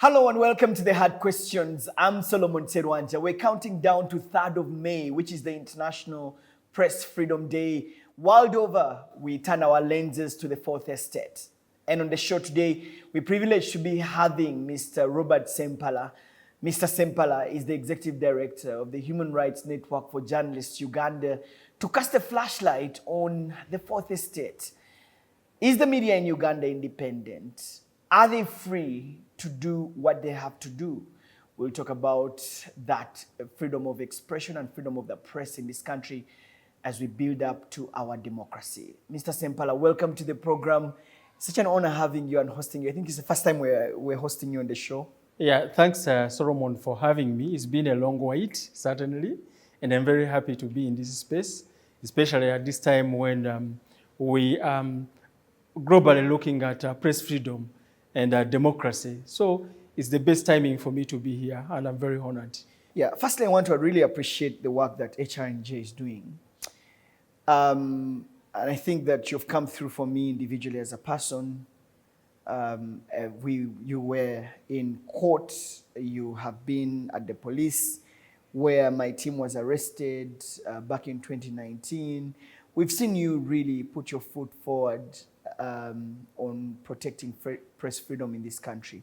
Hello and welcome to the Hard Questions. I'm Solomon Serwanja. We're counting down to 3rd of May, which is the International Press Freedom Day. World over, we turn our lenses to the Fourth Estate. And on the show today, we're privileged to be having Mr. Robert Ssempala. Mr. Ssempala is the Executive Director of the Human Rights Network for Journalists Uganda to cast a flashlight on the Fourth Estate. Is the media in Uganda independent? Are they free to do what they have to do? We'll talk about that freedom of expression and freedom of the press in this country as we build up to our democracy. Mr. Ssempala, welcome to the program. Such an honor having you and hosting you. I think it's the first time we're hosting you on the show. Yeah, thanks, Solomon, for having me. It's been a long wait, certainly, and I'm very happy to be in this space, especially at this time when we are globally looking at press freedom and democracy. So it's the best timing for me to be here, and I'm very honored. Yeah, firstly, I want to really appreciate the work that HRNJ is doing. And I think that you've come through for me individually as a person. You were in court, you have been at the police, where my team was arrested back in 2019. We've seen you really put your foot forward on protecting press freedom in this country.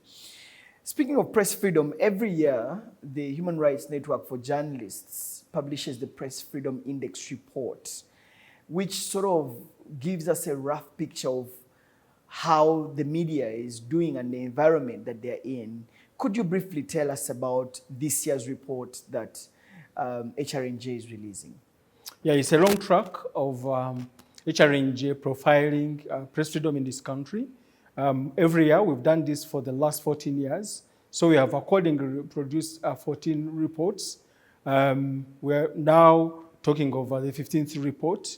Speaking of press freedom, every year, the Human Rights Network for Journalists publishes the Press Freedom Index report, which sort of gives us a rough picture of how the media is doing and the environment that they're in. Could you briefly tell us about this year's report that HRNJ is releasing? Yeah, it's a long track of HRNJ profiling press freedom in this country. Every year, we've done this for the last 14 years. So we have accordingly produced 14 reports. We're now talking over the 15th report,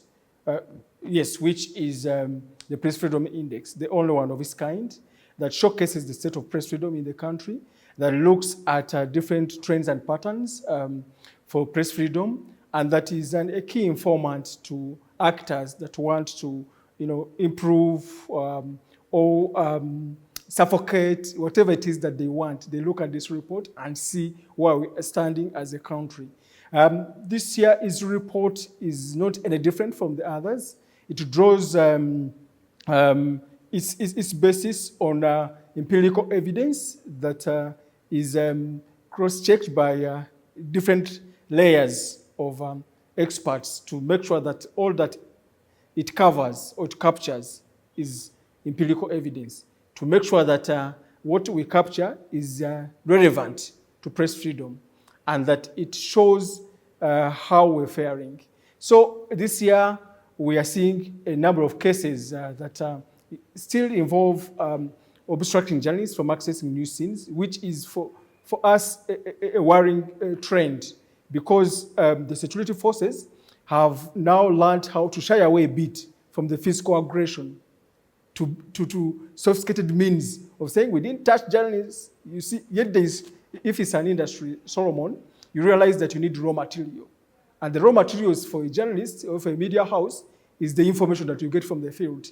which is the Press Freedom Index, the only one of its kind that showcases the state of press freedom in the country, that looks at different trends and patterns for press freedom, and that is a key informant to actors that want to, improve or suffocate whatever it is that they want. They look at this report and see where we are standing as a country. This year's report is not any different from the others. It draws its basis on empirical evidence that is cross-checked by different layers of experts to make sure that all that it covers or it captures is empirical evidence, to make sure that what we capture is relevant to press freedom and that it shows how we're faring. So this year, we are seeing a number of cases that still involve obstructing journalists from accessing news scenes, which is for us a worrying trend, because the security forces have now learned how to shy away a bit from the physical aggression to sophisticated means of saying we didn't touch journalists. You see, yet if it's an industry, Solomon, you realize that you need raw material. And the raw materials for a journalist or for a media house is the information that you get from the field,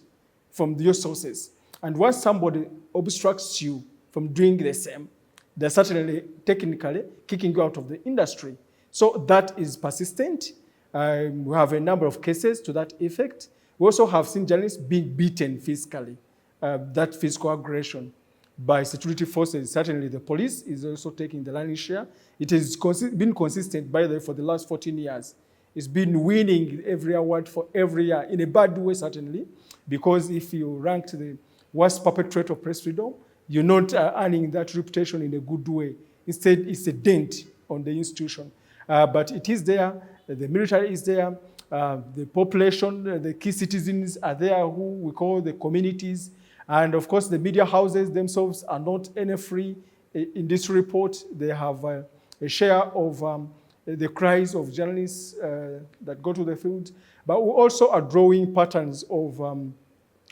from your sources. And once somebody obstructs you from doing the same, they're certainly technically kicking you out of the industry. So that is persistent. We have a number of cases to that effect. We also have seen journalists being beaten physically, that physical aggression by security forces. Certainly the police is also taking the lion's share. It has been consistent, by the way, for the last 14 years. It's been winning every award for every year, in a bad way, certainly, because if you ranked the worst perpetrator of press freedom, you're not earning that reputation in a good way. Instead, it's a dent on the institution. But it is there, the military is there, the population, the key citizens are there, who we call the communities. And of course, the media houses themselves are not any free. In this report, they have a share of the cries of journalists that go to the field. But we also are drawing patterns of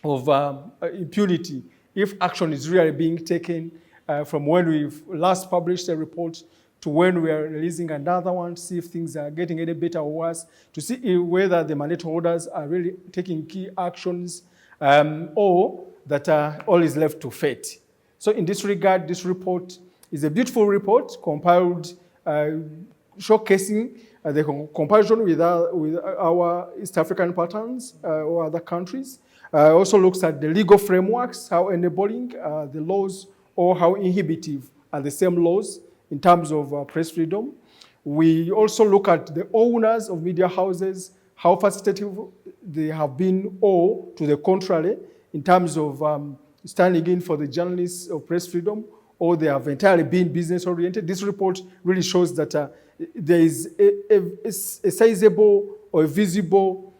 impunity if action is really being taken from when we've last published a report to when we are releasing another one, see if things are getting any better or worse, to see whether the mandatory orders are really taking key actions or that all is left to fate. So in this regard, this report It's a beautiful report compiled, showcasing the comparison with our East African patterns or other countries. Also looks at the legal frameworks, how enabling the laws or how inhibitive are the same laws in terms of press freedom. We also look at the owners of media houses, how facilitative they have been, or to the contrary, in terms of standing in for the journalists of press freedom, or they have entirely been business-oriented. This report really shows that there is a sizable or a visible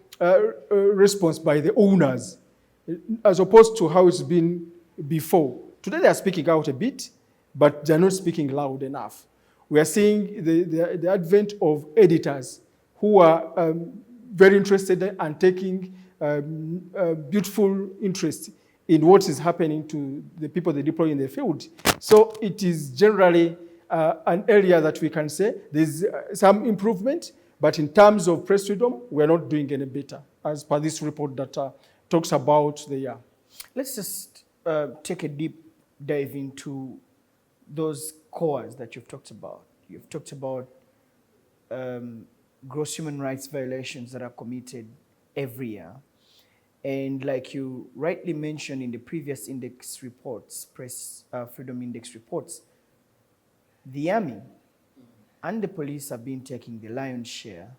response by the owners, as opposed to how it's been before. Today they are speaking out a bit, but they're not speaking loud enough. We are seeing the advent of editors who are very interested and taking beautiful interest in what is happening to the people they deploy in the field. So it is generally an area that we can say there's some improvement, but in terms of press freedom, we're not doing any better, as per this report that talks about the year. Let's just take a deep dive into those cores that you've talked about. You've talked about gross human rights violations that are committed every year. And like you rightly mentioned in the previous index reports, press freedom index reports, the army and the police have been taking the lion's share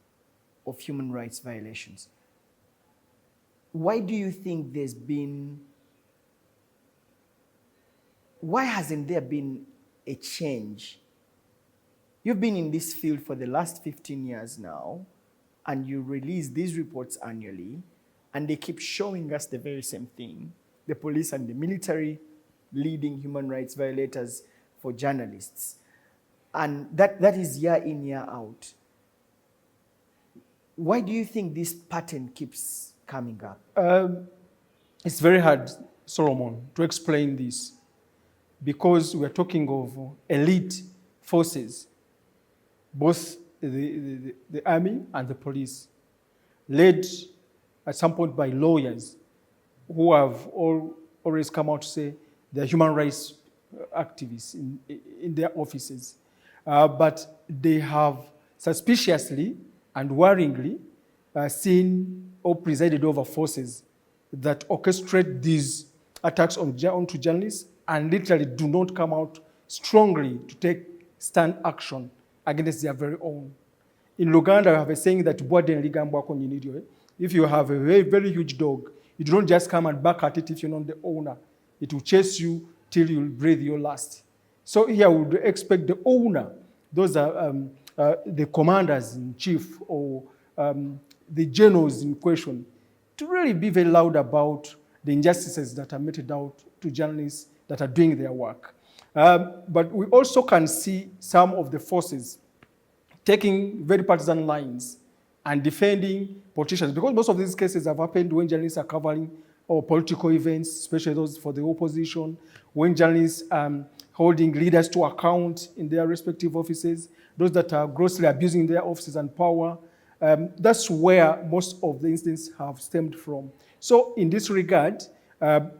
of human rights violations. Why do you think why hasn't there been a change? You've been in this field for the last 15 years now, and you release these reports annually, and they keep showing us the very same thing. The police and the military leading human rights violators for journalists. And that is year in, year out. Why do you think this pattern keeps coming up? It's very hard, Solomon, to explain this, because we're talking of elite forces, both the army and the police, led at some point by lawyers who have always come out to say they're human rights activists in their offices. But they have suspiciously and worryingly seen or presided over forces that orchestrate these attacks onto journalists and literally do not come out strongly to take stand action against their very own. In Luganda, we have a saying that if you have a very, very huge dog, you don't just come and bark at it if you're not the owner. It will chase you till you breathe your last. So here we would expect the owner, those are the commanders in chief or the generals in question, to really be very loud about the injustices that are meted out to journalists that are doing their work. But we also can see some of the forces taking very partisan lines and defending politicians, because most of these cases have happened when journalists are covering political events, especially those for the opposition, when journalists holding leaders to account in their respective offices, those that are grossly abusing their offices and power. That's where most of the incidents have stemmed from. So in this regard,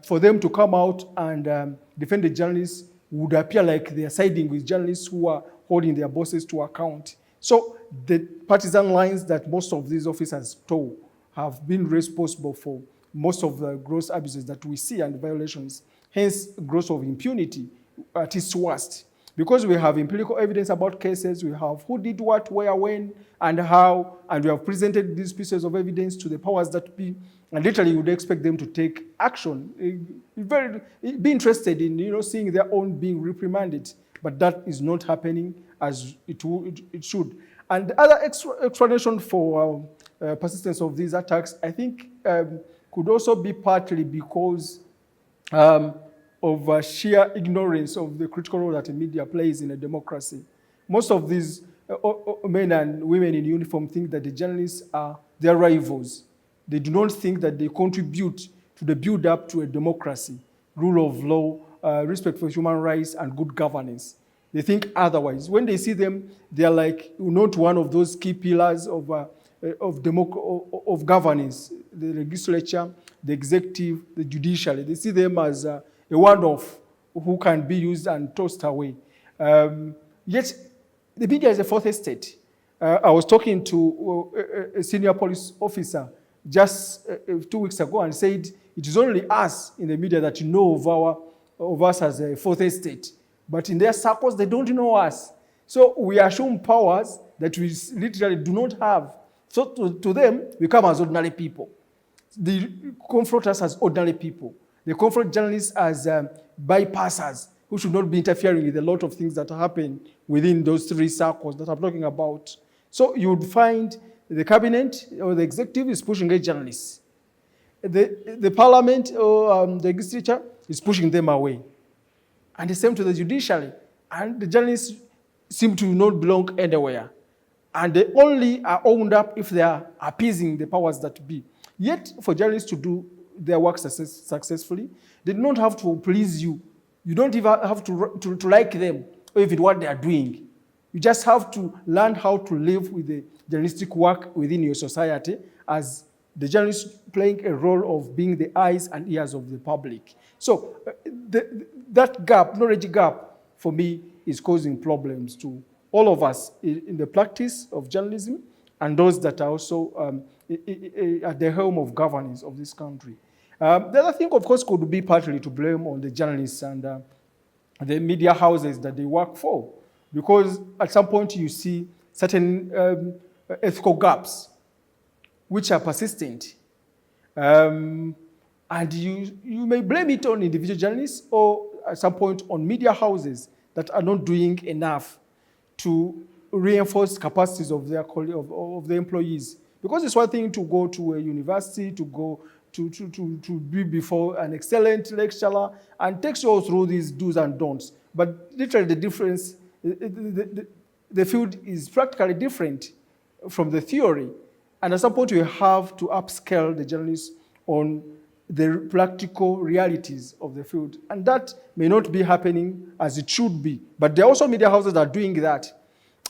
for them to come out and defend the journalists would appear like they are siding with journalists who are holding their bosses to account. So the partisan lines that most of these officers toe have been responsible for most of the gross abuses that we see and violations, hence growth of impunity at its worst. Because we have empirical evidence about cases, we have who did what, where, when, and how, and we have presented these pieces of evidence to the powers that be, and literally you would expect them to take action, be interested in seeing their own being reprimanded, but that is not happening as it should. And the other explanation for persistence of these attacks, I think, could also be partly because of sheer ignorance of the critical role that the media plays in a democracy. Most of these men and women in uniform think that the journalists are their rivals. They do not think that they contribute to the build-up to a democracy, rule of law, respect for human rights, and good governance. They think otherwise. When they see them, they are like not one of those key pillars of governance, the legislature, the executive, the judiciary. They see them as a one-off who can be used and tossed away. Yet, the media is a fourth estate. I was talking to a senior police officer just 2 weeks ago and said, it is only us in the media that know of us as a fourth estate. But in their circles, they don't know us. So we assume powers that we literally do not have. So to them, we come as ordinary people. They confront us as ordinary people. They confront journalists as bypassers who should not be interfering with a lot of things that happen within those three circles that I'm talking about. So you would find the cabinet or the executive is pushing a journalists. The parliament or the legislature is pushing them away. And the same to the judiciary. And the journalists seem to not belong anywhere. And they only are owned up if they are appeasing the powers that be. Yet, for journalists to do their work successfully, they don't have to please you. You don't even have to like them or even what they are doing. You just have to learn how to live with the journalistic work within your society as the journalist playing a role of being the eyes and ears of the public. So that gap, knowledge gap, for me, is causing problems to all of us in the practice of journalism and those that are also at the helm of governance of this country. The other thing, of course, could be partly to blame on the journalists and the media houses that they work for, because at some point you see certain ethical gaps which are persistent. And you may blame it on individual journalists or at some point on media houses that are not doing enough to reinforce capacities of their of the employees. Because it's one thing to go to a university, to go to be before an excellent lecturer and takes you all through these do's and don'ts. But literally the difference, the field is practically different from the theory. And at some point you have to upscale the journalists on the practical realities of the field. And that may not be happening as it should be. But there are also media houses that are doing that.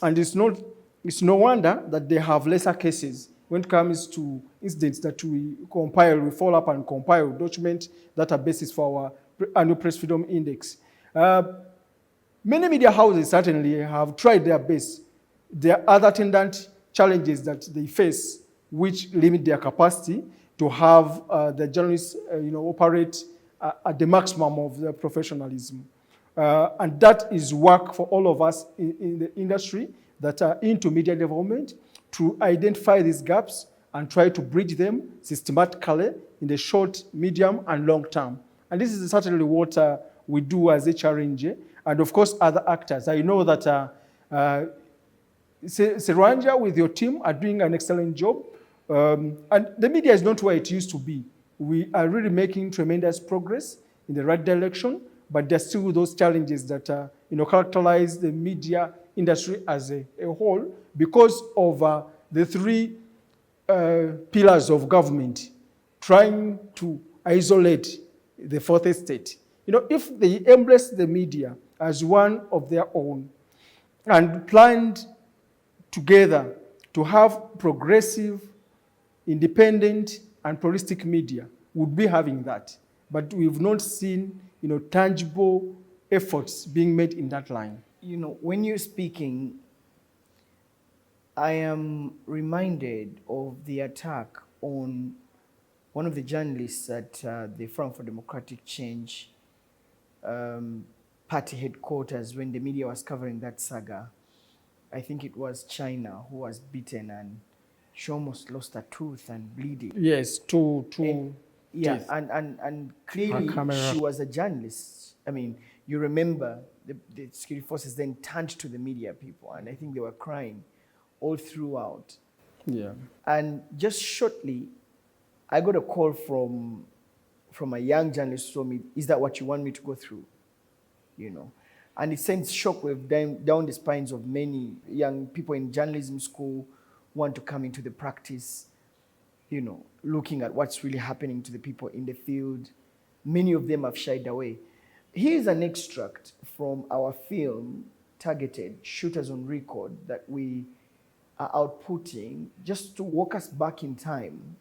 And it's no wonder that they have lesser cases when it comes to incidents that we follow up and compile, document databases for our annual Press Freedom Index. Many media houses certainly have tried their best. There are other attendant challenges that they face which limit their capacity to have the journalists operate at the maximum of their professionalism. And that is work for all of us in the industry that are into media development to identify these gaps and try to bridge them systematically in the short, medium, and long term. And this is certainly what we do as HRNJ, and of course other actors. I know that Serwanja with your team are doing an excellent job, and the media is not where it used to be. We are really making tremendous progress in the right direction, but there's still those challenges that characterize the media industry as a whole because of the three pillars of government trying to isolate the fourth estate. If they embrace the media as one of their own and planned together to have progressive, independent, and pluralistic media, would be having that. But we've not seen tangible efforts being made in that line. When you're speaking, I am reminded of the attack on one of the journalists at the Forum for Democratic Change party headquarters when the media was covering that saga. I think it was China who was beaten and she almost lost a tooth and bleeding. Yes, two yeah, teeth. and clearly she was a journalist. I mean, you remember the security forces then turned to the media people, and I think they were crying all throughout. Yeah. And just shortly, I got a call from a young journalist who told me, "Is that what you want me to go through?" And it sends shockwave down the spines of many young people in journalism school who want to come into the practice, looking at what's really happening to the people in the field. Many of them have shied away. Here's an extract from our film, Targeted, Shooters on Record, that we are outputting just to walk us back in time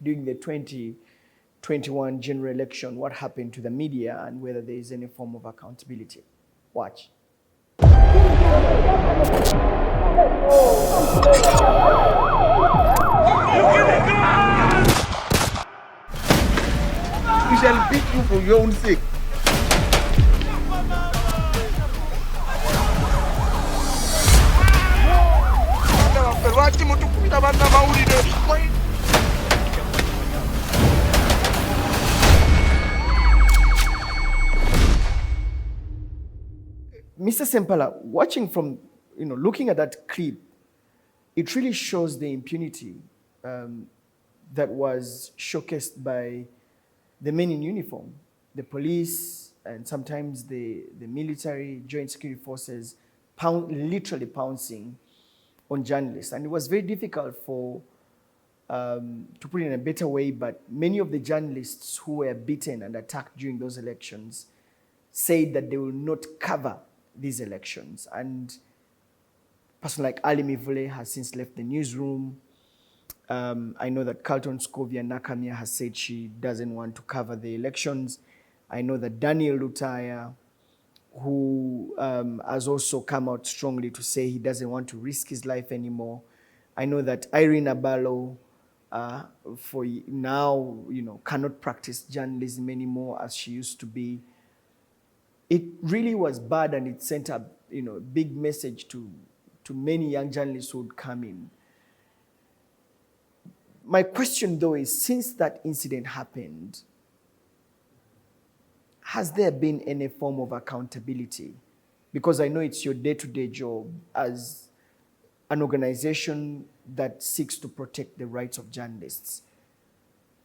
during the 2021 general election, what happened to the media and whether there is any form of accountability. Watch. We shall beat you for your own sake. Mr. Ssempala, watching from, looking at that clip, it really shows the impunity that was showcased by the men in uniform, the police, and sometimes the military, joint security forces, literally pouncing on journalists. And it was very difficult to put it in a better way, but many of the journalists who were beaten and attacked during those elections said that they will not cover these elections. And a person like Ali Mivule has since left the newsroom. I know that Carlton Scovia Nakamia has said she doesn't want to cover the elections. I know that Daniel Lutaya, who has also come out strongly to say he doesn't want to risk his life anymore. I know that Irene Abalo, for now, cannot practice journalism anymore as she used to be. It really was bad, and it sent a big message to many young journalists who would come in. My question, though, is since that incident happened, has there been any form of accountability? Because I know it's your day-to-day job as an organization that seeks to protect the rights of journalists.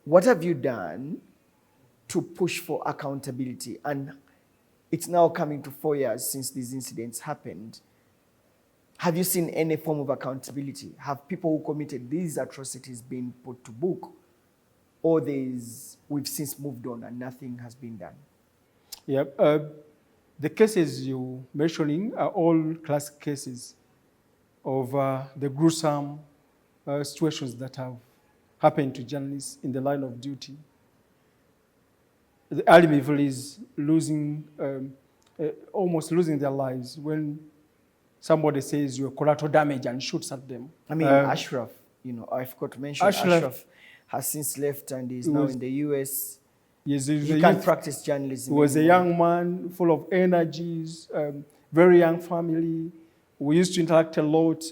What have you done to push for accountability? And it's now coming to 4 years since these incidents happened. Have you seen any form of accountability? Have people who committed these atrocities been put to book? Or we've since moved on and nothing has been done? Yeah, the cases you're mentioning are all classic cases of the gruesome situations that have happened to journalists in the line of duty. The Ali Mivulis almost losing their lives when somebody says you're collateral damage and shoots at them. I mean, Ashraf, I forgot to mention, Ashraf has since left and is now in the US. Yes, he can't practice journalism. He was a young man, full of energies, very young family. We used to interact a lot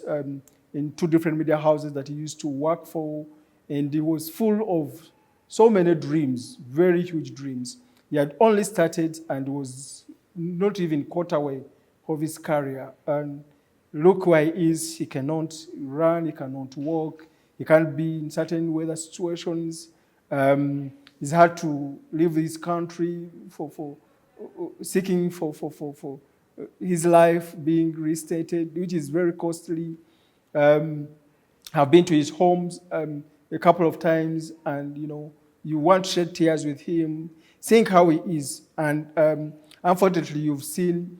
in 2 different media houses that he used to work for, and he was full of so many dreams, very huge dreams. He had only started and was not even quarter way of his career. And look where he is. He cannot run, he cannot walk, he can't be in certain weather situations. He's had to leave his country for seeking for his life being restated, which is very costly. I've been to his homes a couple of times, and you want to shed tears with him, seeing how he is. And unfortunately, you've seen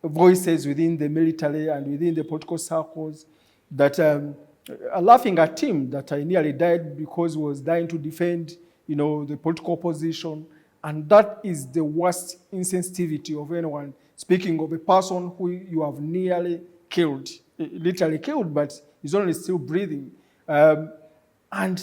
voices within the military and within the political circles that are laughing at him, that he nearly died because he was dying to defend the political opposition. And that is the worst insensitivity of anyone. Speaking of a person who you have nearly killed, literally killed, but he's only still breathing. And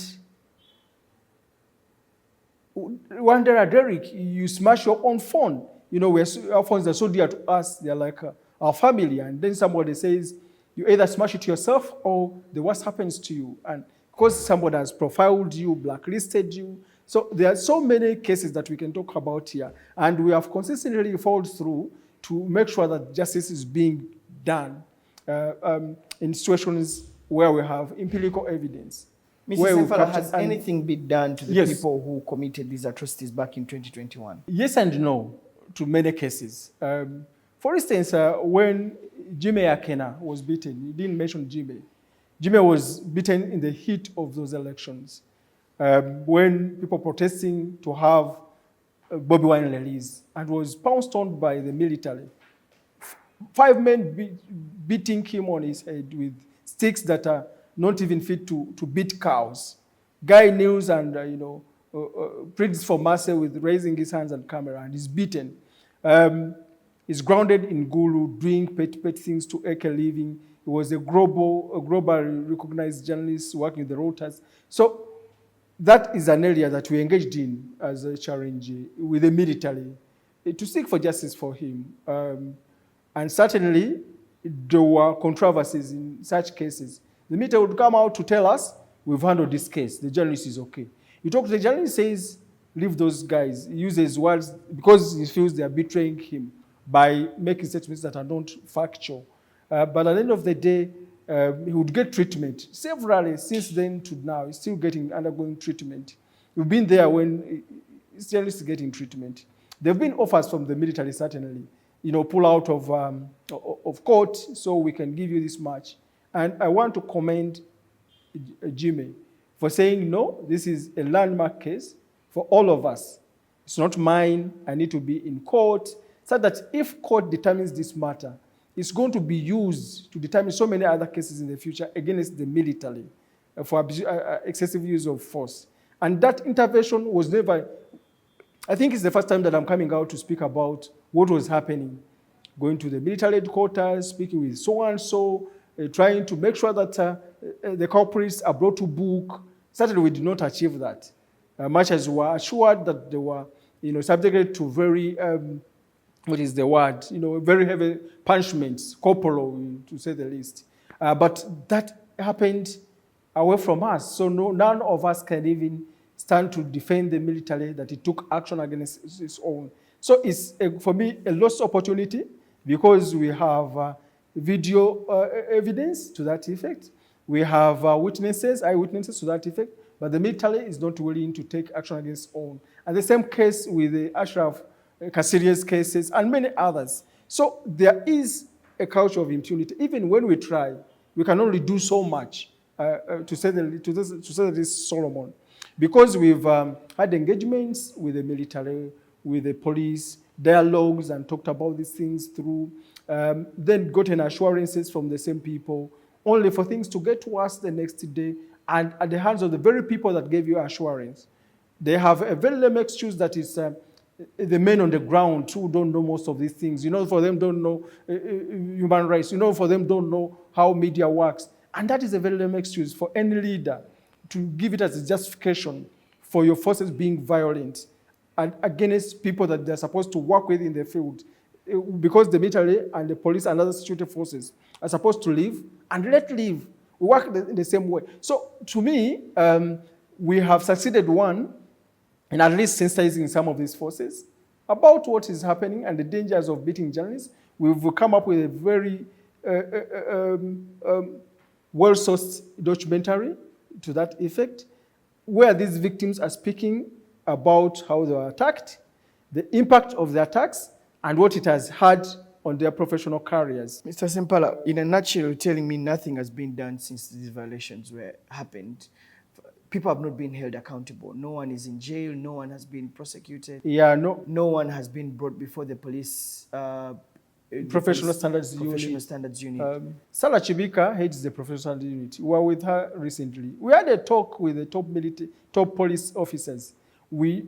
one day, Derek, you smash your own phone. Our phones are so dear to us, they're like our family. And then somebody says, you either smash it yourself or the worst happens to you. And because somebody has profiled you, blacklisted you. So there are so many cases that we can talk about here. And we have consistently followed through to make sure that justice is being done in situations where we have empirical evidence. Mr. Ssempala, has anything been done to the people who committed these atrocities back in 2021? Yes and no to many cases. For instance, when Jimmy Akena was beaten, you didn't mention Jimmy. Jimmy was beaten in the heat of those elections. When people protesting to have Bobby Wine released and was pounced on by the military. 5 men beating him on his head with sticks that are not even fit to beat cows. Guy kneels and, pleads for mercy with raising his hands and camera, and he's beaten. He's grounded in Gulu, doing petty things to make a living. He was a globally recognized journalist working with the Reuters. So that is an area that we engaged in as a challenge with the military to seek for justice for him. And certainly, there were controversies in such cases. The military would come out to tell us, we've handled this case, the journalist is okay. You talk to the journalist, says, leave those guys. He uses words because he feels they are betraying him by making statements that are not factual. But at the end of the day, he would get treatment. Severally, since then to now, he's still undergoing treatment. We've been there when he's still getting treatment. There have been offers from the military, certainly, pull out of court so we can give you this much. And I want to commend Jimmy for saying, no, this is a landmark case for all of us. It's not mine. I need to be in court, so that if court determines this matter, it's going to be used to determine so many other cases in the future against the military for excessive use of force. And that intervention was never, I think it's the first time that I'm coming out to speak about what was happening. Going to the military headquarters, speaking with so-and-so, trying to make sure that the culprits are brought to book. Certainly we did not achieve that. Much as we were assured that they were subjected to very, what is the word, very heavy punishments, corporal, to say the least. But that happened away from us. So none of us can even stand to defend the military that it took action against its own. So it's, for me, a lost opportunity because we have video evidence to that effect. We have eyewitnesses to that effect, but the military is not willing to take action against its own. And the same case with the Ashraf Kassiri's cases and many others. So there is a culture of impunity. Even when we try, we can only do so much, to say this, Solomon, because we've had engagements with the military, with the police, dialogues, and talked about these things through, then gotten assurances from the same people, only for things to get worse the next day, and at the hands of the very people that gave you assurance. They have a very lame excuse that is the men on the ground who don't know most of these things. For them don't know human rights. For them don't know how media works. And that is a very lame excuse for any leader to give it as a justification for your forces being violent and against people that they're supposed to work with in the field. Because the military and the police and other security forces are supposed to live and let live. We work in the same way. So to me, we have succeeded, one, in at least sensitizing some of these forces about what is happening and the dangers of beating journalists. We've come up with a very well-sourced documentary to that effect, where these victims are speaking about how they were attacked, the impact of the attacks, and what it has had on their professional careers. Mr. Ssempala, in a nutshell, you're telling me nothing has been done since these violations happened. People have not been held accountable. No one is in jail. No one has been prosecuted. No one has been brought before the police. Professional Standards Unit. Sarah Chibika heads the Professional Standards Unit. We were with her recently. We had a talk with the top police officers. We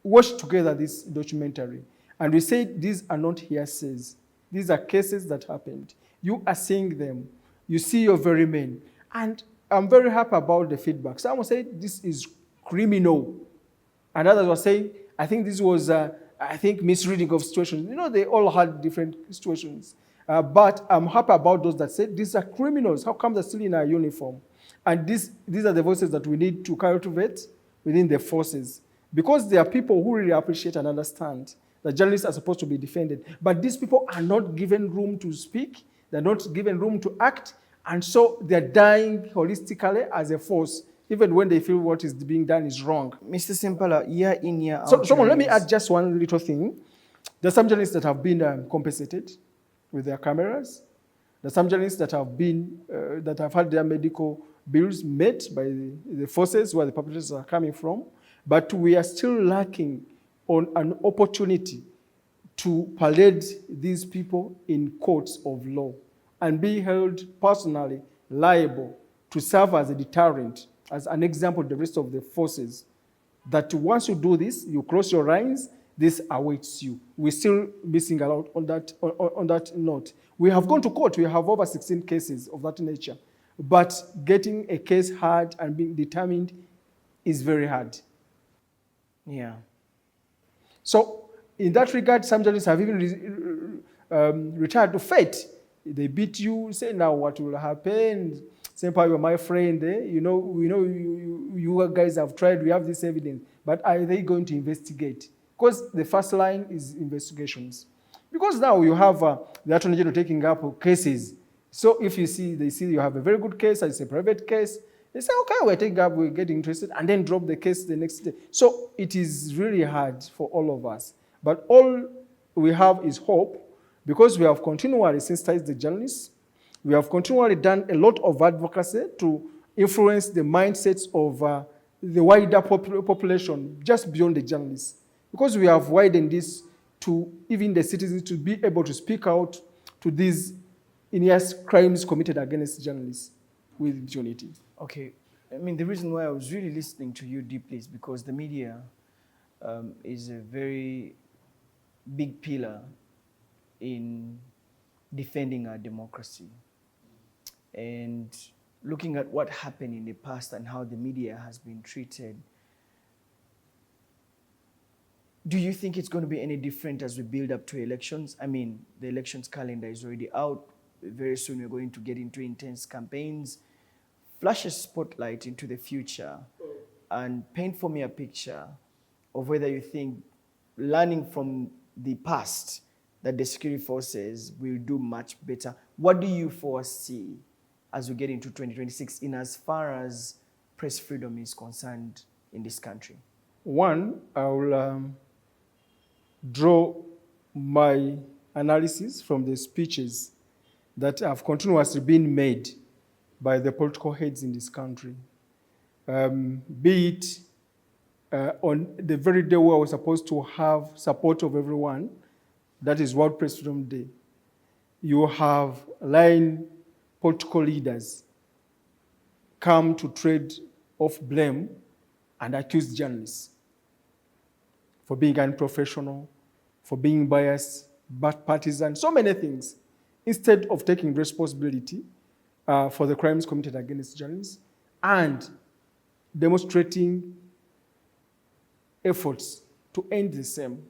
watched together this documentary, and we said these are not hearsays. These are cases that happened. You are seeing them. You see your very men. And I'm very happy about the feedback. Some will say this is criminal. And others were saying, I think this was, misreading of situations. They all had different situations. But I'm happy about those that said, these are criminals. How come they're still in our uniform? And these are the voices that we need to cultivate within the forces. Because there are people who really appreciate and understand that journalists are supposed to be defended. But these people are not given room to speak. They're not given room to act. And so they're dying holistically as a force, even when they feel what is being done is wrong. Mr. Ssempala, year in, year out. So let me add just one little thing. There are some journalists that have been compensated with their cameras. There are some journalists that have had their medical bills met by the forces where the perpetrators are coming from. But we are still lacking on an opportunity to parade these people in courts of law and be held personally liable to serve as a deterrent, as an example to the rest of the forces, that once you do this, you cross your lines, this awaits you. We're still missing a lot on that note. We have gone to court. We have over 16 cases of that nature. But getting a case heard and being determined is very hard. Yeah. So in that regard, some judges have even retired to fate. They beat you, say, now what will happen? Ssempala, you're my friend. We know you guys have tried, we have this evidence. But are they going to investigate? Because the first line is investigations. Because now you have the Attorney General taking up cases. So if they see you have a very good case, it's a private case, they say, okay, we're getting interested, and then drop the case the next day. So it is really hard for all of us. But all we have is hope, because we have continually sensitized the journalists. We have continually done a lot of advocacy to influence the mindsets of the wider population, just beyond the journalists. Because we have widened this to even the citizens to be able to speak out to these heinous crimes committed against journalists with impunity. Okay. I mean, the reason why I was really listening to you deeply is because the media is a very big pillar in defending our democracy. And looking at what happened in the past and how the media has been treated, do you think it's going to be any different as we build up to elections? I mean, the elections calendar is already out. Very soon we're going to get into intense campaigns. Flash a spotlight into the future and paint for me a picture of whether you think, learning from the past, that the security forces will do much better. What do you foresee as we get into 2026 in as far as press freedom is concerned in this country? One, I will draw my analysis from the speeches that have continuously been made by the political heads in this country. Be it on the very day where we're supposed to have support of everyone, that is World Press Freedom Day, you have lying political leaders come to trade off blame and accuse journalists for being unprofessional, for being biased, but partisan, so many things, instead of taking responsibility for the crimes committed against journalists and demonstrating efforts to end the same.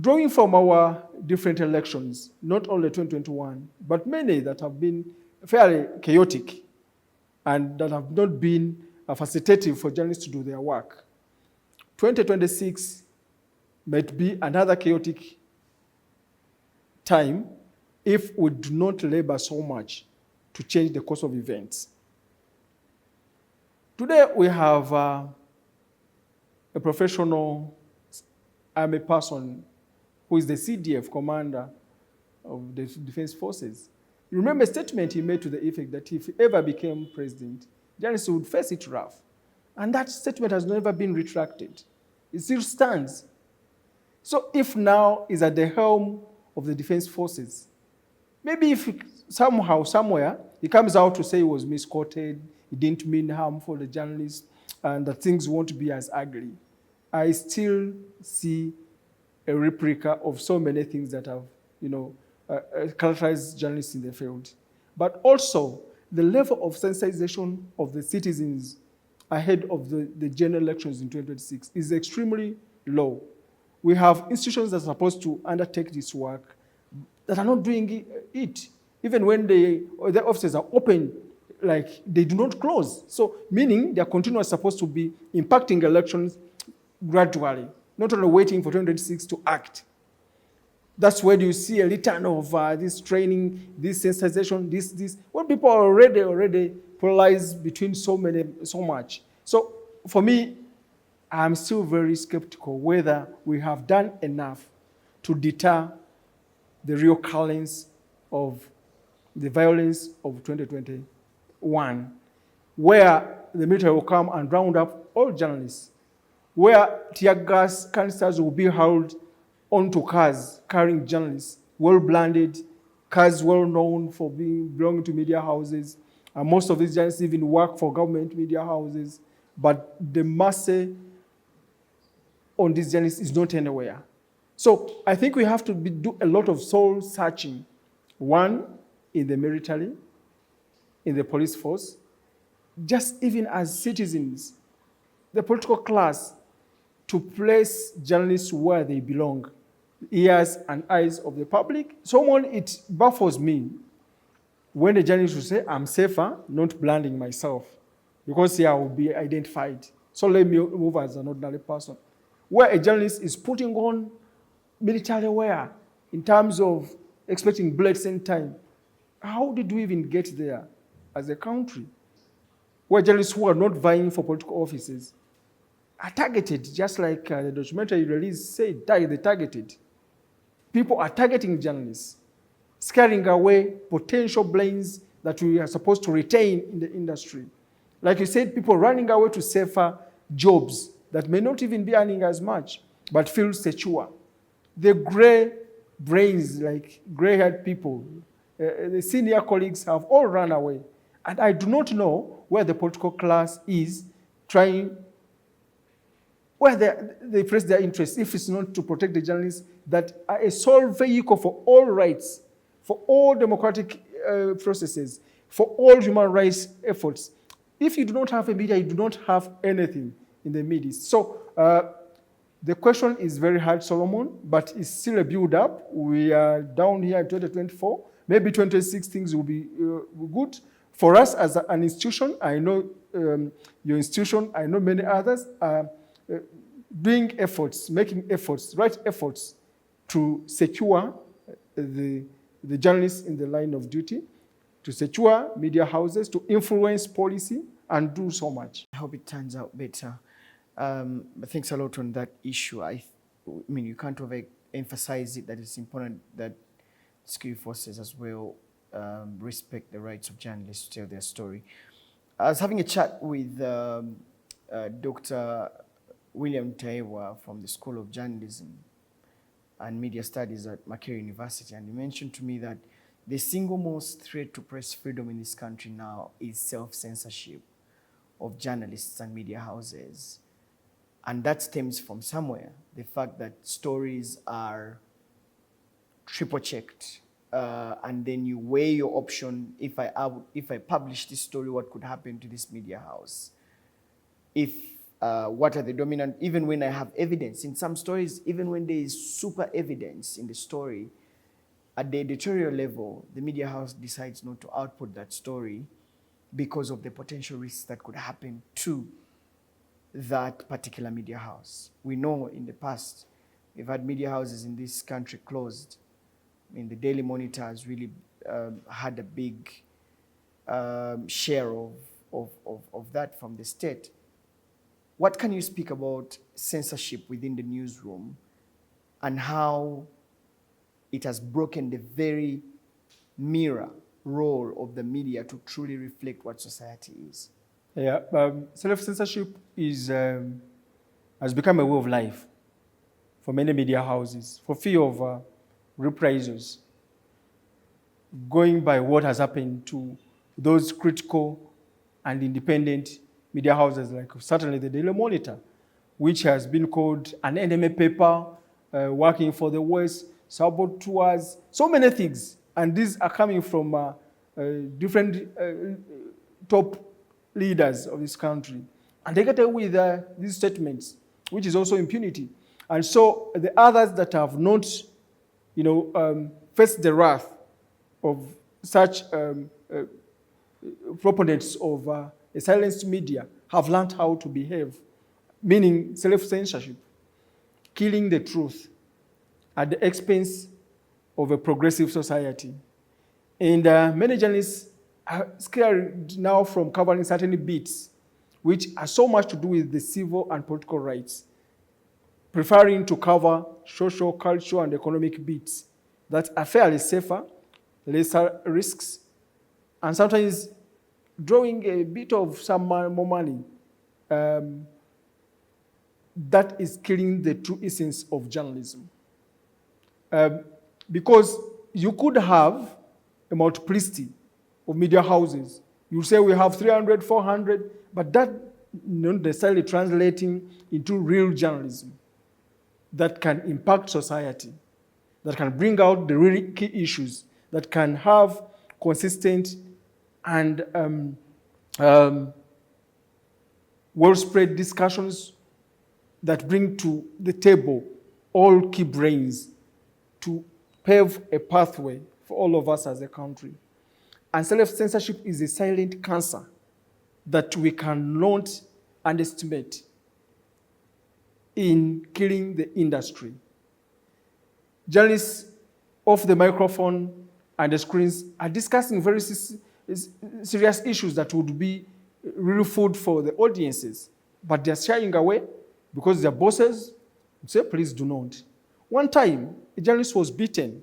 Drawing from our different elections, not only 2021, but many that have been fairly chaotic and that have not been facilitative for journalists to do their work. 2026 might be another chaotic time if we do not labor so much to change the course of events. Today we have a professional army person who is the CDF commander of the Defense Forces. You remember a statement he made to the effect that if he ever became president, journalists would face it rough. And that statement has never been retracted. It still stands. So if now is at the helm of the Defense Forces, maybe if somehow, somewhere, he comes out to say he was misquoted, he didn't mean harm for the journalists, and that things won't be as ugly, I still see a replica of so many things that have, characterized journalists in the field. But also, the level of sensitization of the citizens ahead of the general elections in 2026 is extremely low. We have institutions that are supposed to undertake this work that are not doing it. Even when the offices are open, like they do not close. So meaning they are continually supposed to be impacting elections gradually, not only waiting for 2026 to act. That's where you see a return of this training, this sensitization, this. When people are already polarized between so much. So for me, I'm still very skeptical whether we have done enough to deter the reoccurrence of the violence of 2021, where the military will come and round up all journalists, where tear gas canisters will be hurled onto cars carrying journalists, well-branded, cars well-known for belonging to media houses, and most of these journalists even work for government media houses, but the mercy on these journalists is not anywhere. So I think we have to do a lot of soul searching. One, in the military, in the police force, just even as citizens, the political class, to place journalists where they belong, ears and eyes of the public. Someone, it baffles me when a journalist will say, I'm safer, not branding myself, because here I will be identified. So let me move as an ordinary person. Where a journalist is putting on military wear in terms of expecting bullets in time. How did we even get there as a country? Where journalists who are not vying for political offices are targeted, just like the documentary release said, they targeted. People are targeting journalists, scaring away potential brains that we are supposed to retain in the industry. Like you said, people running away to safer jobs that may not even be earning as much, but feel secure. The gray brains, like gray-haired people, the senior colleagues have all run away. And I do not know where the political class is trying, where they press their interests, if it's not to protect the journalists that are a sole vehicle for all rights, for all democratic processes, for all human rights efforts. If you do not have a media, you do not have anything in the media. So the question is very hard, Solomon, but it's still a build-up. We are down here in 2024. Maybe 2026 things will be good. For us as an institution, I know your institution, I know many others are doing efforts, making efforts, right efforts to secure the journalists in the line of duty, to secure media houses, to influence policy, and do so much. I hope it turns out better. But thanks a lot on that issue. I mean, you can't overemphasize it, that it's important that security forces as well respect the rights of journalists to tell their story. I was having a chat with Dr. William Taiwa from the School of Journalism and Media Studies at Makerere University, and he mentioned to me that the single most threat to press freedom in this country now is self-censorship of journalists and media houses. And that stems from somewhere, the fact that stories are triple-checked, and then you weigh your option. If I publish this story, what could happen to this media house? What are the dominant, even when I have evidence. In some stories, even when there is super evidence in the story, at the editorial level, the media house decides not to output that story because of the potential risks that could happen to that particular media house. We know in the past, we've had media houses in this country closed. I mean, the Daily Monitor has really had a big share of that from the state. What can you speak about censorship within the newsroom and how it has broken the very mirror role of the media to truly reflect what society is? Yeah, self-censorship has become a way of life for many media houses, for fear of reprisals, going by what has happened to those critical and independent media houses, like certainly the Daily Monitor, which has been called an enemy paper, working for the West, saboteurs, so many things. And these are coming from different top leaders of this country. And they get away with these statements, which is also impunity. And so the others that have not, faced the wrath of such proponents of a silenced media have learned how to behave, meaning self-censorship, killing the truth at the expense of a progressive society. And many journalists are scared now from covering certain beats, which are so much to do with the civil and political rights, preferring to cover social, cultural, and economic beats that are fairly safer, lesser risks, and sometimes drawing a bit of some more money. That is killing the true essence of journalism. Because you could have a multiplicity of media houses. You say we have 300, 400, but that not necessarily translating into real journalism. that can impact society, that can bring out the really key issues, that can have consistent and well-spread discussions that bring to the table all key brains to pave a pathway for all of us as a country. And self-censorship is a silent cancer that we cannot underestimate in killing the industry. Journalists off the microphone and the screens are discussing very serious issues that would be real food for the audiences, but they're shying away because their bosses say, please do not. One time, a journalist was beaten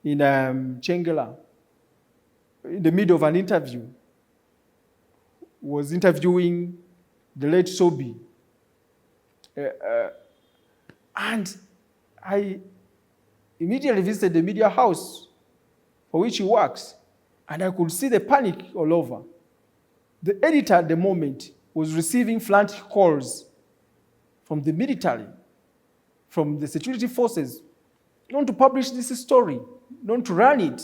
in Chengela in the middle of an interview, was interviewing the late Sobi. And I immediately visited the media house for which he works, and I could see the panic all over. The editor at the moment was receiving frantic calls from the military, from the security forces, not to publish this story, not to run it,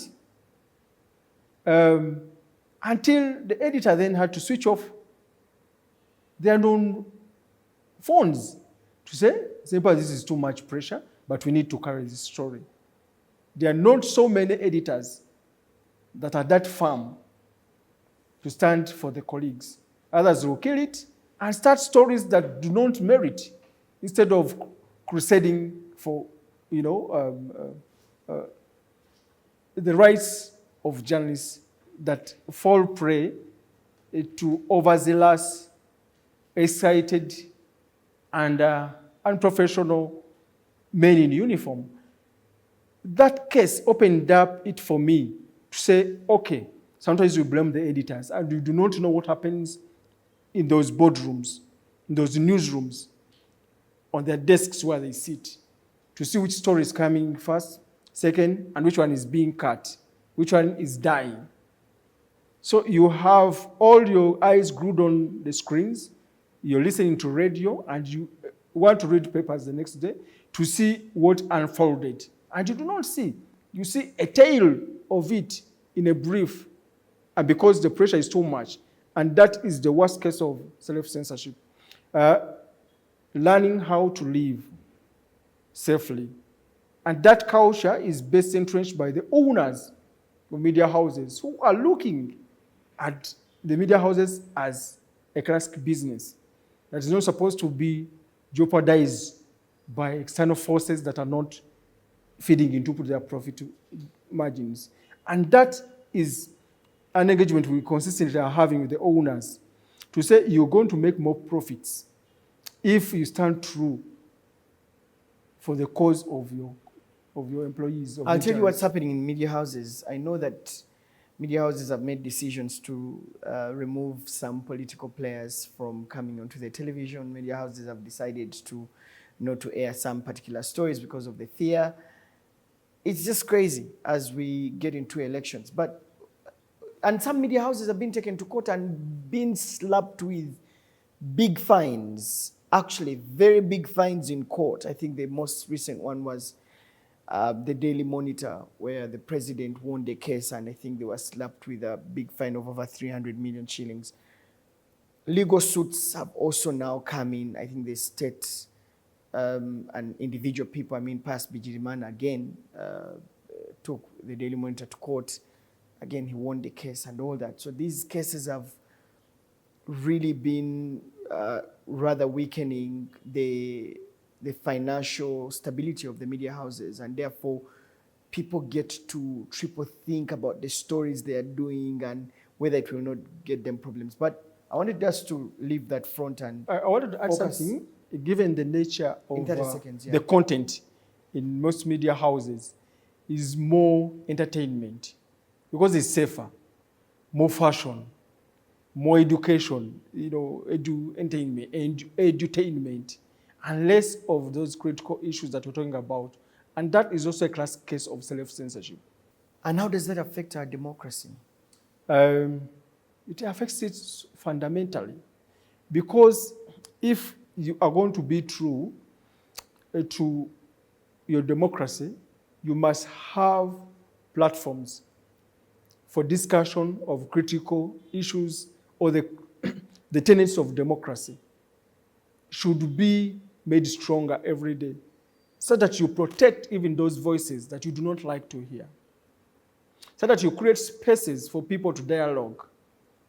until the editor then had to switch off their known phones to say, Ssempala, this is too much pressure, but we need to carry this story. There are not so many editors that are that firm to stand for the colleagues. Others will kill it and start stories that do not merit, instead of crusading for, the rights of journalists that fall prey to overzealous, excited, and unprofessional men in uniform. That case opened up it for me to say, okay, sometimes we blame the editors, and we do not know what happens in those boardrooms, in those newsrooms, on their desks where they sit, to see which story is coming first, second, and which one is being cut, which one is dying. So you have all your eyes glued on the screens, you're listening to radio, and you want to read papers the next day to see what unfolded. And you do not see. You see a tale of it in a brief, and because the pressure is too much. And that is the worst case of self-censorship. Learning how to live safely. And that culture is best entrenched by the owners of media houses who are looking at the media houses as a classic business that is not supposed to be jeopardized by external forces that are not feeding into their profit margins. And that is an engagement we consistently are having with the owners to say you're going to make more profits if you stand true for the cause of your employees. I'll tell you what's happening in media houses. I know that media houses have made decisions to remove some political players from coming onto the television. Media houses have decided to not to air some particular stories because of the fear. It's just crazy as we get into elections. And some media houses have been taken to court and been slapped with big fines, actually very big fines in court. I think the most recent one was the Daily Monitor, where the president won the case, and I think they were slapped with a big fine of over 300 million shillings. Legal suits have also now come in. I think the state and individual people, Past Bijirimana again, took the Daily Monitor to court. Again, he won the case and all that. So these cases have really been rather weakening the financial stability of the media houses, and therefore people get to triple think about the stories they are doing and whether it will not get them problems. But I wanted us to leave that front and I wanted to add something. Given the nature of the content in most media houses is more entertainment, because it's safer, more fashion, more education, edutainment, and less of those critical issues that we're talking about. And that is also a classic case of self-censorship. And how does that affect our democracy? It affects it fundamentally, because if you are going to be true, to your democracy, you must have platforms for discussion of critical issues or the tenets of democracy should be made stronger every day so that you protect even those voices that you do not like to hear. So that you create spaces for people to dialogue,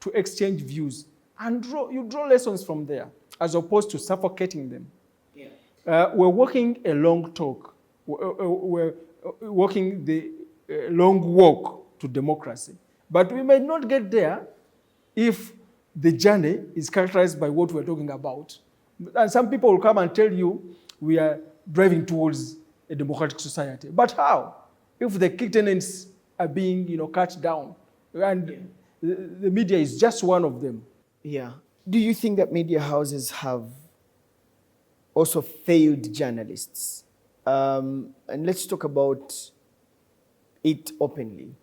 to exchange views, and you draw lessons from there as opposed to suffocating them. Yeah. We're walking a long talk. We're walking the long walk to democracy. But we may not get there if the journey is characterized by what we're talking about. And some people will come and tell you we are driving towards a democratic society. But how? If the key tenets are being, cut down, and the media is just one of them. Yeah. Do you think that media houses have also failed journalists? And let's talk about it openly.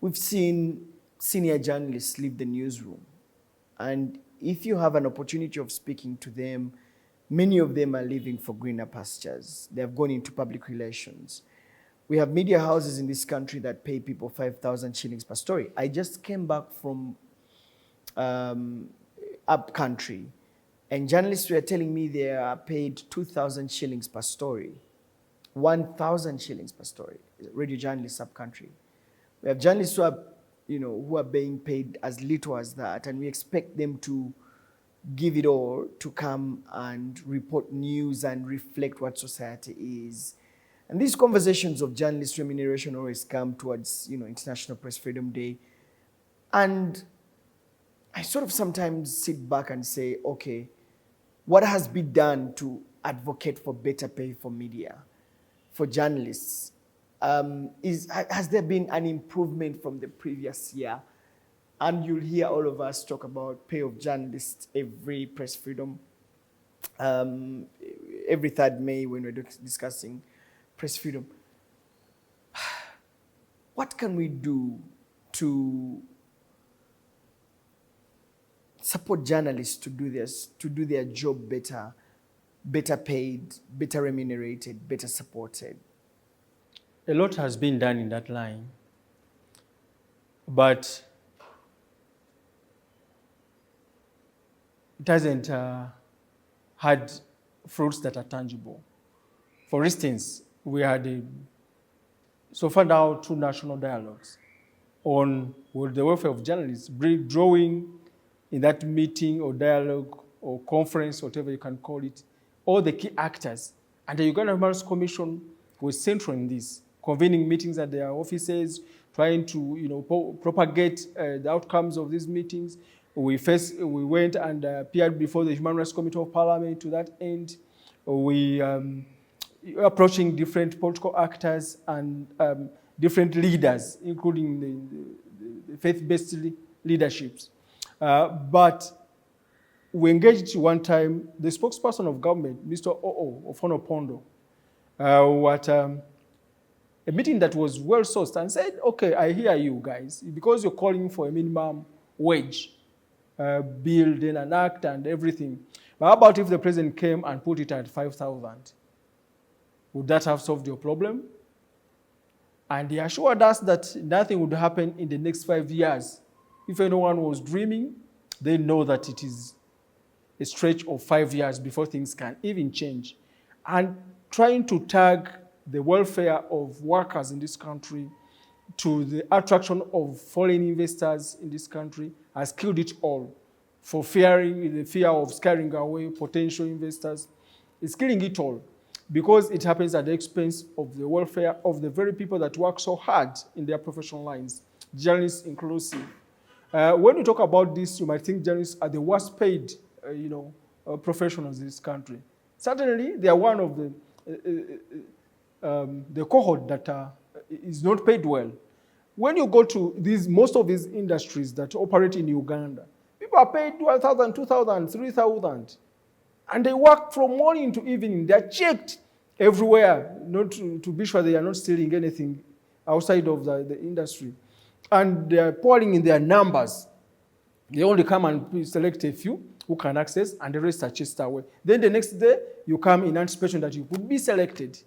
We've seen senior journalists leave the newsroom, and if you have an opportunity of speaking to them, many of them are leaving for greener pastures. They have gone into public relations. We have media houses in this country that pay people 5,000 shillings per story. I just came back from up country, and journalists were telling me they are paid 2,000 shillings per story, 1,000 shillings per story. Radio journalists up country. We have journalists who are, who are being paid as little as that, and we expect them to give it all to come and report news and reflect what society is. And these conversations of journalist remuneration always come towards, International Press Freedom Day. And I sort of sometimes sit back and say, okay, what has been done to advocate for better pay for media, for journalists? Has there been an improvement from the previous year? And you'll hear all of us talk about pay of journalists every press freedom, every 3rd May when we're discussing press freedom. What can we do to support journalists to do their job better paid, better remunerated, better supported? A lot has been done in that line, but it hasn't had fruits that are tangible. For instance, we had so far now 2 national dialogues on the welfare of journalists, drawing in that meeting or dialogue or conference, whatever you can call it, all the key actors. And the Uganda Human Rights Commission was central in this, convening meetings at their offices, trying to propagate the outcomes of these meetings. We went and appeared before the Human Rights Committee of Parliament to that end. We approaching different political actors and different leaders, including the faith-based leaderships. But we engaged one time the spokesperson of government, Mr. O.O. of Honopondo, at a meeting that was well sourced, and said, okay, I hear you guys, because you're calling for a minimum wage bill, then an act and everything. But how about if the president came and put it at 5,000? Would that have solved your problem? And he assured us that nothing would happen in the next 5 years. If anyone was dreaming, they know that it is a stretch of 5 years before things can even change. And trying to tag the welfare of workers in this country to the attraction of foreign investors in this country has killed it all. For the fear of scaring away potential investors, it's killing it all, because it happens at the expense of the welfare of the very people that work so hard in their professional lines, journalists inclusive. When you talk about this, you might think journalists are the worst paid, professionals in this country. Certainly, they are one of the cohort that is not paid well. When you go to most of these industries that operate in Uganda, people are paid 1,000, 2,000, 3,000. And they work from morning to evening. They're checked everywhere, not to be sure they are not stealing anything outside of the industry. And they're pouring in their numbers. They only come and select a few who can access, and the rest are chased away. Then the next day, you come in anticipation that you could be selected.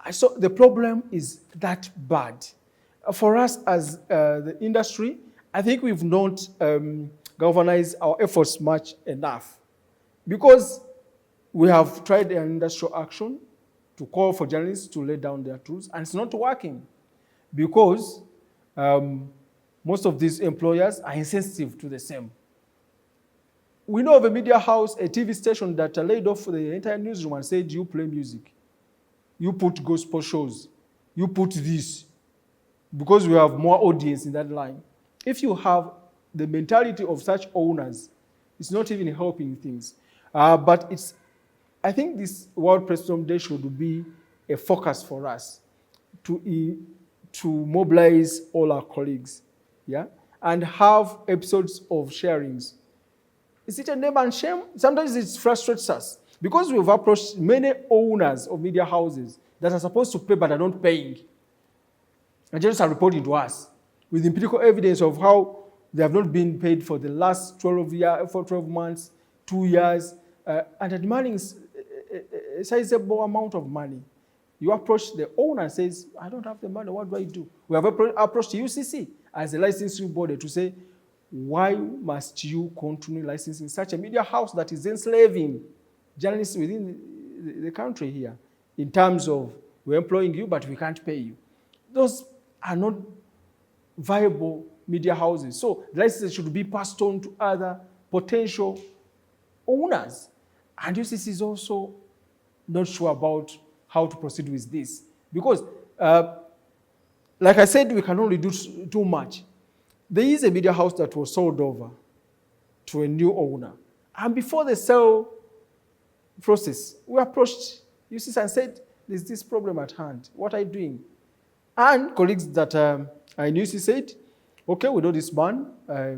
So the problem is that bad. For us as the industry, I think we've not galvanized our efforts much enough, because we have tried an industrial action to call for journalists to lay down their tools, and it's not working, because most of these employers are insensitive to the same. We know of a media house, a TV station that laid off the entire newsroom and said, you play music, you put gospel shows, you put this, because we have more audience in that line. If you have the mentality of such owners, it's not even helping things. But I think this World Press Freedom Day should be a focus for us to mobilize all our colleagues, yeah, and have episodes of sharings. Is it a name and shame? Sometimes it frustrates us, because we've approached many owners of media houses that are supposed to pay but are not paying. And journalists are reporting to us with empirical evidence of how they have not been paid for the last 12 months, 2 years, and are demanding a sizable amount of money. You approach the owner and says, I don't have the money, what do I do? We have approached the UCC as a licensing body to say, why must you continue licensing such a media house that is enslaving journalists within the country here, in terms of we're employing you, but we can't pay you? Those are not viable media houses. So licenses should be passed on to other potential owners. And UCC is also not sure about how to proceed with this. Because, like I said, we can only do too much. There is a media house that was sold over to a new owner. And before the sale process, we approached UCC and said, there's this problem at hand. What are you doing? And colleagues that I knew, UCC said, okay, we know this man.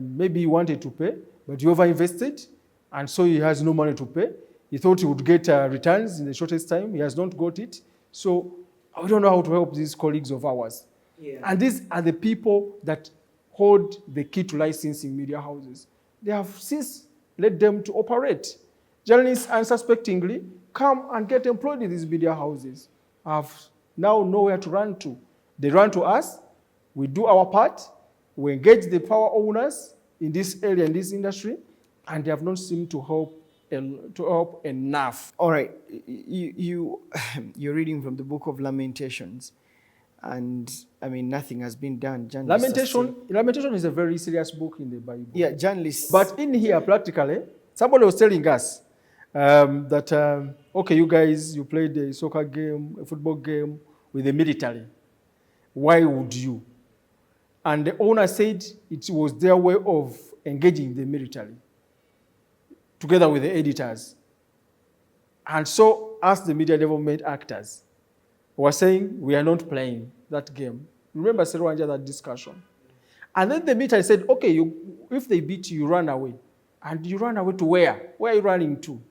Maybe he wanted to pay, but he over-invested, and so he has no money to pay. He thought he would get returns in the shortest time. He has not got it. So we don't know how to help these colleagues of ours. Yeah. And these are the people that hold the key to licensing media houses. They have since let them to operate. Journalists unsuspectingly come and get employed in these media houses. Have now nowhere to run to. They run to us. We do our part. We engage the power owners in this area, in this industry, and they have not seemed to help enough. All right, you're reading from the Book of Lamentations, and I mean, nothing has been done. Lamentation is a very serious book in the Bible. Yeah, journalists. But in here, practically, somebody was telling us that, okay, you guys, you played a soccer game, a football game with the military. Why would you? And the owner said it was their way of engaging the military, together with the editors. And so, as the media development actors, were saying, we are not playing that game. Remember, Serwanja, that discussion. And then the military said, okay, if they beat you, you run away. And you run away to where? Where are you running to?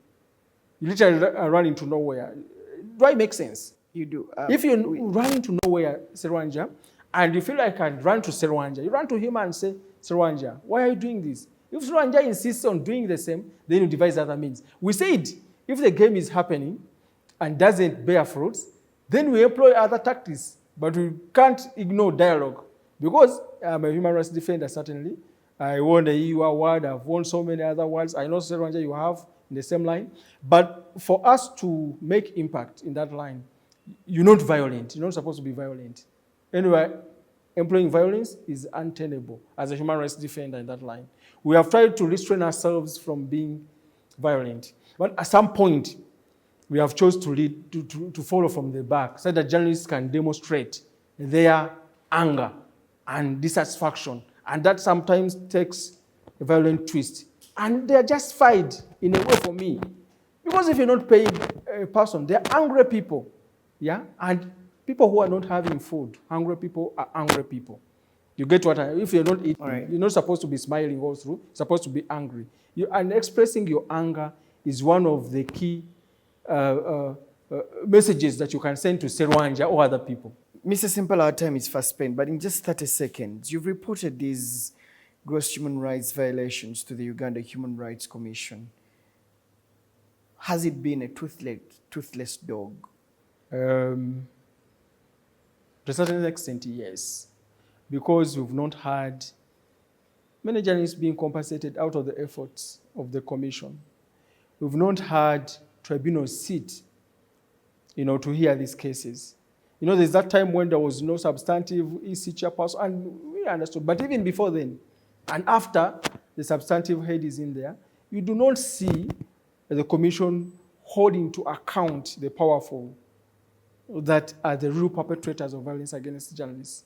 You literally are running to nowhere. Do I make sense? You do. If you're running to nowhere, Serwanja, and you feel like I run to Serwanja, you run to him and say, Serwanja, why are you doing this? If Serwanja insists on doing the same, then you devise other means. We said, if the game is happening and doesn't bear fruits, then we employ other tactics. But we can't ignore dialogue. Because I'm a human rights defender, certainly. I won the EU award. I've won so many other awards. I know, Serwanja, you have in the same line. But for us to make impact in that line, you're not violent. You're not supposed to be violent. Anyway, employing violence is untenable as a human rights defender in that line. We have tried to restrain ourselves from being violent. But at some point, we have chosen to follow from the back so that journalists can demonstrate their anger and dissatisfaction. And that sometimes takes a violent twist. And they are justified in a way for me. Because if you're not paying a person, they're angry people. Yeah? And people who are not having food, hungry people are angry people. You get what if you're not eating, right, you're not supposed to be smiling all through, you're supposed to be angry. And expressing your anger is one of the key messages that you can send to Serwanja or other people. Mr. Ssempala, our time is fast spent, but in just 30 seconds, you've reported these gross human rights violations to the Uganda Human Rights Commission. Has it been a toothless dog? To a certain extent, yes, because we've not had many journalists being compensated out of the efforts of the commission. We've not had tribunals sit, to hear these cases. There's that time when there was no substantive EC chairperson, and we understood. But even before then, and after the substantive head is in there, you do not see the commission holding to account the powerful that are the real perpetrators of violence against journalists.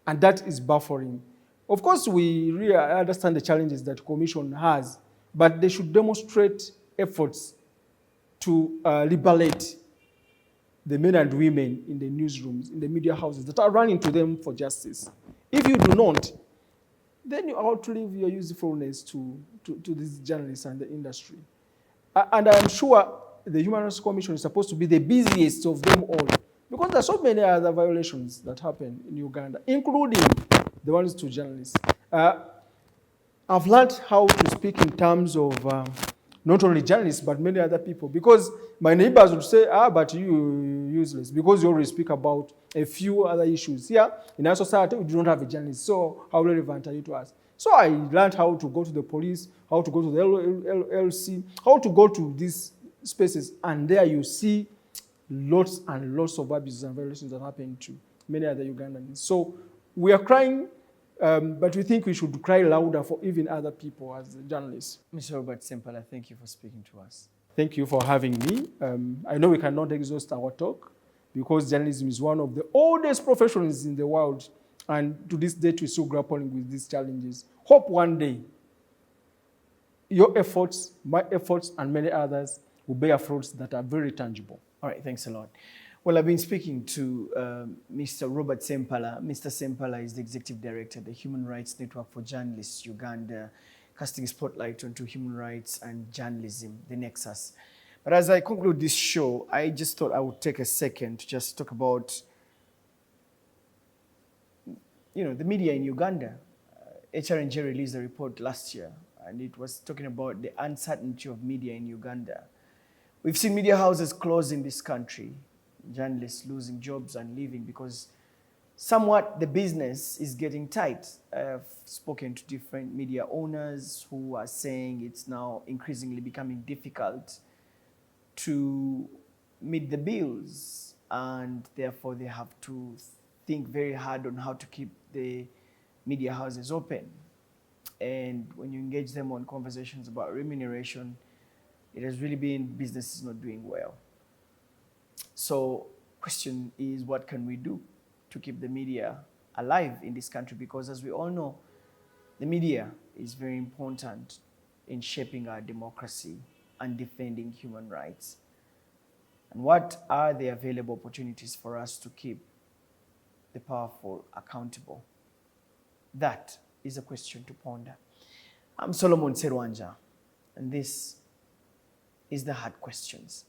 And that is baffling. Of course, we really understand the challenges that the commission has, but they should demonstrate efforts to liberate the men and women in the newsrooms, in the media houses that are running to them for justice. If you do not, then you outlive your usefulness to these journalists and the industry. And I'm sure the Human Rights Commission is supposed to be the busiest of them all, because there are so many other violations that happen in Uganda, including the ones to journalists. I've learned how to speak in terms of not only journalists, but many other people, because my neighbors would say, but you useless, because you always speak about a few other issues. Here, in our society, we do not have a journalist, so how relevant are you to us? So I learned how to go to the police, how to go to the LC, how to go to these spaces, and there you see lots and lots of abuses and violations that happen to many other Ugandans. So we are crying, but we think we should cry louder for even other people as journalists. Mr. Robert Ssempala, thank you for speaking to us. Thank you for having me. I know we cannot exhaust our talk, because journalism is one of the oldest professions in the world, and to this date we're still grappling with these challenges. Hope one day your efforts, my efforts, and many others will bear fruits that are very tangible. All right, thanks a lot. Well, I've been speaking to Mr. Robert Ssempala. Mr. Ssempala is the Executive Director of the Human Rights Network for Journalists Uganda, casting a spotlight onto human rights and journalism, the Nexus. But as I conclude this show, I just thought I would take a second to just talk about, the media in Uganda. HRNJ released a report last year, and it was talking about the uncertainty of media in Uganda. We've seen media houses close in this country, journalists losing jobs and leaving because somewhat the business is getting tight. I've spoken to different media owners who are saying it's now increasingly becoming difficult to meet the bills, and therefore they have to think very hard on how to keep the media houses open. And when you engage them on conversations about remuneration, it has really been business is not doing well. So question is, what can we do to keep the media alive in this country? Because as we all know, the media is very important in shaping our democracy and defending human rights. And what are the available opportunities for us to keep the powerful accountable? That is a question to ponder. I'm Solomon Serwanja, and this is The Hard Questions.